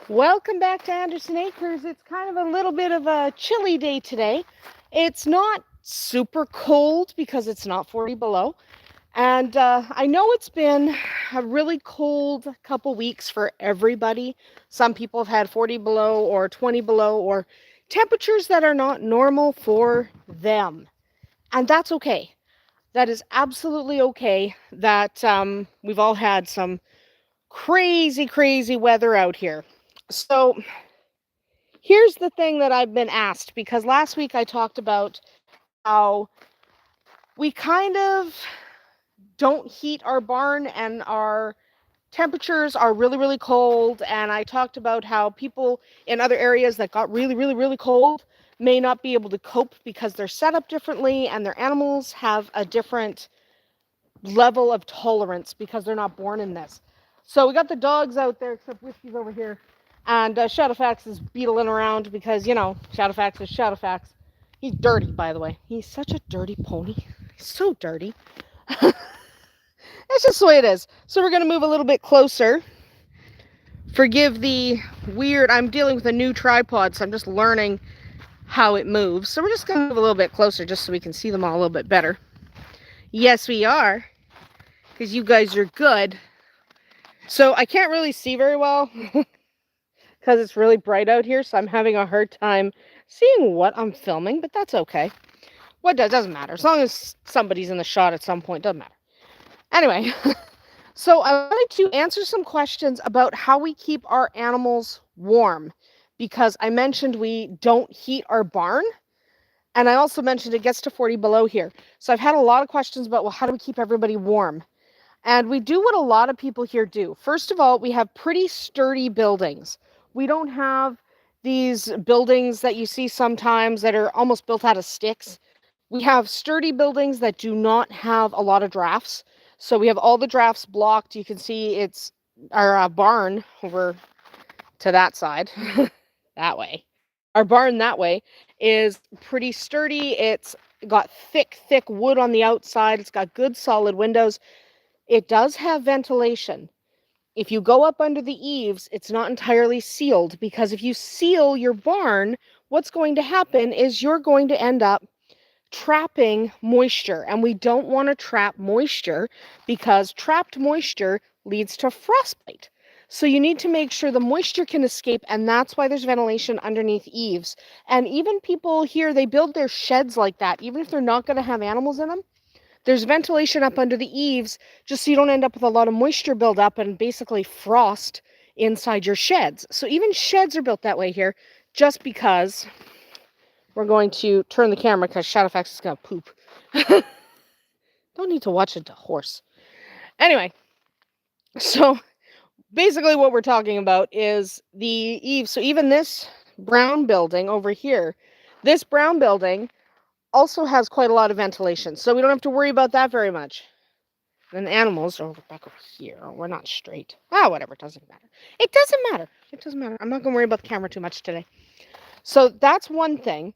Welcome back to Anderson Acres. It's kind of a little bit of a chilly day today. It's not super cold because it's not 40 below. And I know it's been a really cold couple weeks for everybody. Some people have had 40 below or 20 below or temperatures that are not normal for them. And that's okay. That is absolutely okay that we've all had some crazy, crazy weather out here. So here's the thing that I've been asked, because last week I talked about how we kind of don't heat our barn and our temperatures are really, really cold. And I talked about how people in other areas that got really, really, really cold may not be able to cope because they're set up differently and their animals have a different level of tolerance because they're not born in this. So we got the dogs out there, except Whiskey's over here. And Shadowfax is beetling around because, Shadowfax is Shadowfax. He's dirty, by the way. He's such a dirty pony. He's so dirty. That's just the way it is. So we're going to move a little bit closer. Forgive the weird, I'm dealing with a new tripod, so I'm just learning how it moves. So we're just going to move a little bit closer just so we can see them all a little bit better. Yes, we are, because you guys are good. So I can't really see very well because it's really bright out here, so I'm having a hard time seeing what I'm filming, but that's okay. Doesn't matter. As long as somebody's in the shot at some point, doesn't matter. Anyway, so I wanted to answer some questions about how we keep our animals warm, because I mentioned we don't heat our barn, and I also mentioned it gets to 40 below here. So I've had a lot of questions about, well, how do we keep everybody warm? And we do what a lot of people here do. First of all, we have pretty sturdy buildings. We don't have these buildings that you see sometimes that are almost built out of sticks. We have sturdy buildings that do not have a lot of drafts. So we have all the drafts blocked. You can see it's our barn over to that side, that way. Our barn that way is pretty sturdy. It's got thick, thick wood on the outside. It's got good solid windows. It does have ventilation. If you go up under the eaves, it's not entirely sealed, because if you seal your barn, what's going to happen is you're going to end up trapping moisture, and we don't want to trap moisture because trapped moisture leads to frostbite. So you need to make sure the moisture can escape, and that's why there's ventilation underneath eaves. And even people here, they build their sheds like that, even if they're not going to have animals in them. There's ventilation up under the eaves just so you don't end up with a lot of moisture buildup and basically frost inside your sheds. So even sheds are built that way here, just because we're going to turn the camera because Shadowfax is going to poop. Don't need to watch it to horse. Anyway, so basically what we're talking about is the eaves. So even this brown building over here, this brown building also has quite a lot of ventilation, so we don't have to worry about that very much. And the animals are back over here. We're not straight. Whatever. It doesn't matter. It doesn't matter. It doesn't matter. I'm not going to worry about the camera too much today. So that's one thing.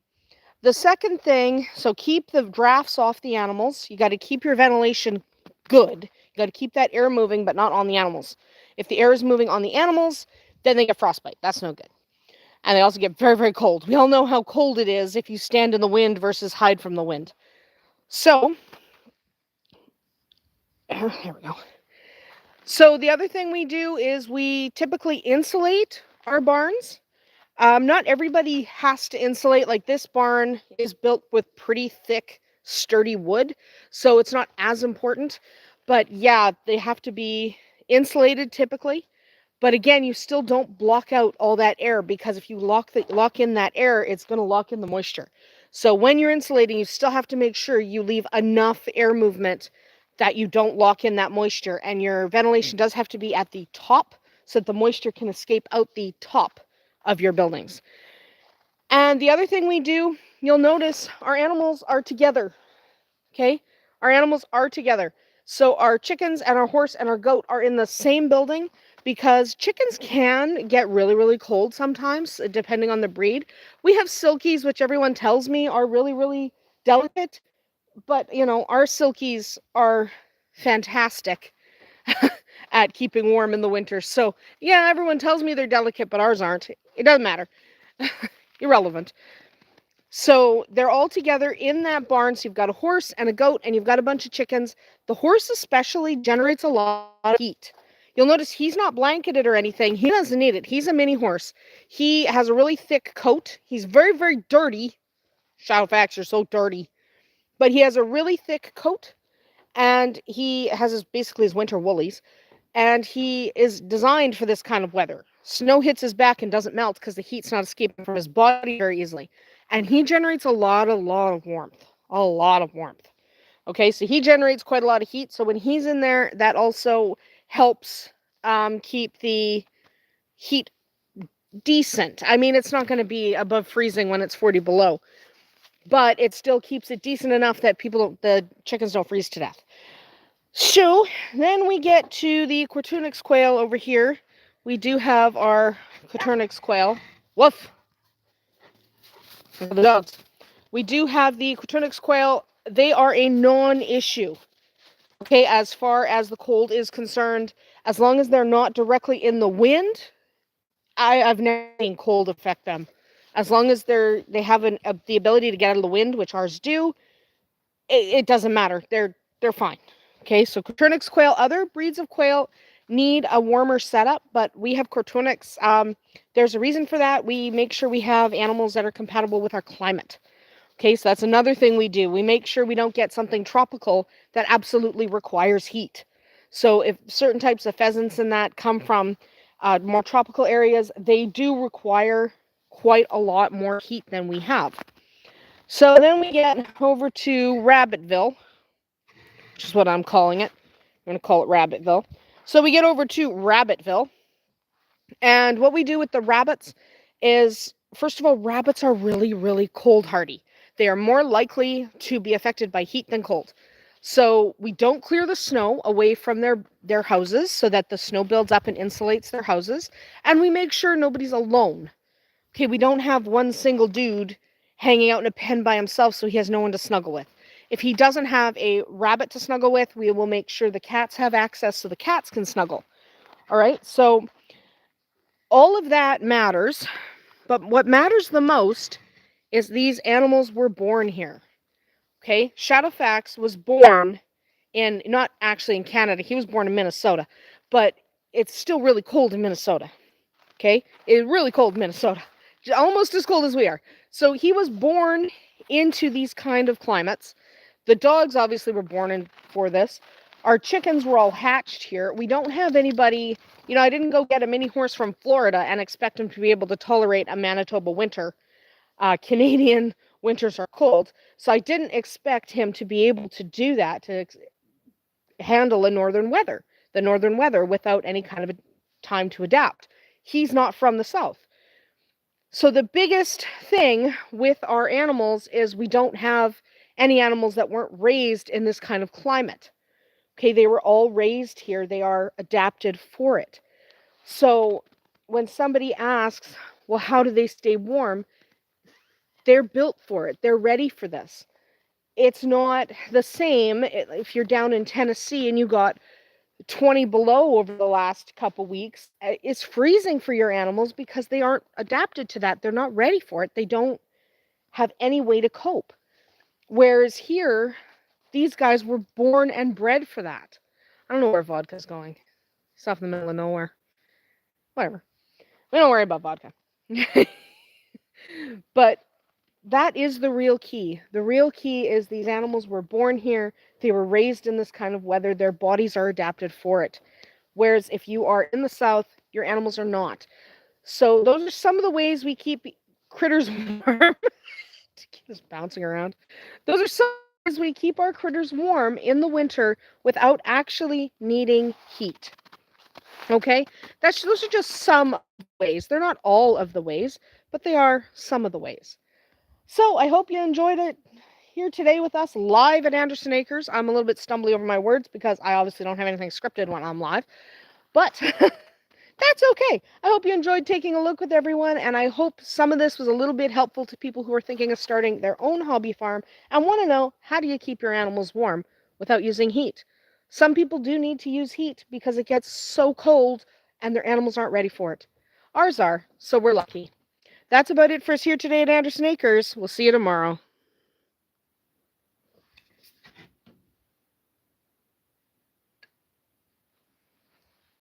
The second thing, so keep the drafts off the animals. You got to keep your ventilation good. You got to keep that air moving, but not on the animals. If the air is moving on the animals, then they get frostbite. That's no good. And they also get very, very cold. We all know how cold it is if you stand in the wind versus hide from the wind. So, there we go. So the other thing we do is we typically insulate our barns. Not everybody has to insulate. Like this barn is built with pretty thick, sturdy wood, so it's not as important. But yeah, they have to be insulated typically. But again, you still don't block out all that air, because if you lock in that air, it's going to lock in the moisture. So when you're insulating, you still have to make sure you leave enough air movement that you don't lock in that moisture. And your ventilation does have to be at the top so that the moisture can escape out the top of your buildings. And the other thing we do, you'll notice our animals are together. Okay? Our animals are together. So our chickens and our horse and our goat are in the same building, because chickens can get really, really cold sometimes, depending on the breed. We have silkies, which everyone tells me are really, really delicate. But, our silkies are fantastic. at keeping warm in the winter. So, yeah, everyone tells me they're delicate, but ours aren't. It doesn't matter. Irrelevant. So they're all together in that barn. So you've got a horse and a goat, and you've got a bunch of chickens. The horse especially generates a lot of heat. You'll notice he's not blanketed or anything. He doesn't need it. He's a mini horse. He has a really thick coat. He's very, very dirty. Shadowfax are so dirty. But he has a really thick coat, and he has basically his winter woolies, and he is designed for this kind of weather. Snow hits his back and doesn't melt because the heat's not escaping from his body very easily. And he generates a lot of warmth. A lot of warmth. Okay, so he generates quite a lot of heat. So when he's in there, that also helps keep the heat decent. I mean, it's not going to be above freezing when it's 40 below, but it still keeps it decent enough that the chickens don't freeze to death. So then we get to the Quaternix quail over here. We do have our Quaternix quail. Woof. The dogs. We do have the Quaternix quail. They are a non-issue. Okay, as far as the cold is concerned, as long as they're not directly in the wind, I've never seen cold affect them. As long as they have the ability to get out of the wind, which ours do, it doesn't matter. They're fine. Okay, so Quaternix quail, other breeds of quail need a warmer setup, but we have Quaternix. There's a reason for that. We make sure we have animals that are compatible with our climate. Okay, so that's another thing we do. We make sure we don't get something tropical that absolutely requires heat. So if certain types of pheasants and that come from more tropical areas, they do require quite a lot more heat than we have. So then we get over to Rabbitville, which is what I'm calling it. I'm going to call it Rabbitville. So we get over to Rabbitville, and what we do with the rabbits is, first of all, rabbits are really, really cold hardy. They are more likely to be affected by heat than cold. So we don't clear the snow away from their houses so that the snow builds up and insulates their houses. And we make sure nobody's alone. Okay, we don't have one single dude hanging out in a pen by himself so he has no one to snuggle with. If he doesn't have a rabbit to snuggle with, we will make sure the cats have access so the cats can snuggle. All right, so all of that matters. But what matters the most is these animals were born here. Okay, Shadowfax was born not actually in Canada, he was born in Minnesota, but it's still really cold in Minnesota. Okay, it's really cold in Minnesota, almost as cold as we are. So he was born into these kind of climates. The dogs obviously were born in for this. Our chickens were all hatched here. We don't have anybody, I didn't go get a mini horse from Florida and expect him to be able to tolerate a Manitoba winter. Canadian winters are cold, so I didn't expect him to be able to do that, to handle the northern weather without any kind of a time to adapt. He's not from the south. So the biggest thing with our animals is we don't have any animals that weren't raised in this kind of climate. Okay, they were all raised here. They are adapted for it. So when somebody asks, well, how do they stay warm? They're built for it. They're ready for this. It's not the same if you're down in Tennessee and you got 20 below over the last couple weeks. It's freezing for your animals because they aren't adapted to that. They're not ready for it. They don't have any way to cope. Whereas here, these guys were born and bred for that. I don't know where vodka's going. It's off in the middle of nowhere. Whatever. We don't worry about vodka. But that is the real key. The real key is these animals were born here. They were raised in this kind of weather. Their bodies are adapted for it. Whereas if you are in the south, your animals are not. So those are some of the ways we keep critters warm. Keep this bouncing around. Those are some ways we keep our critters warm in the winter without actually needing heat. Okay? Those are just some ways. They're not all of the ways, but they are some of the ways. So I hope you enjoyed it here today with us live at Anderson Acres. I'm a little bit stumbly over my words because I obviously don't have anything scripted when I'm live, but that's okay. I hope you enjoyed taking a look with everyone, and I hope some of this was a little bit helpful to people who are thinking of starting their own hobby farm and want to know, how do you keep your animals warm without using heat? Some people do need to use heat because it gets so cold and their animals aren't ready for it. Ours are, so we're lucky. That's about it for us here today at Anderson Acres. We'll see you tomorrow.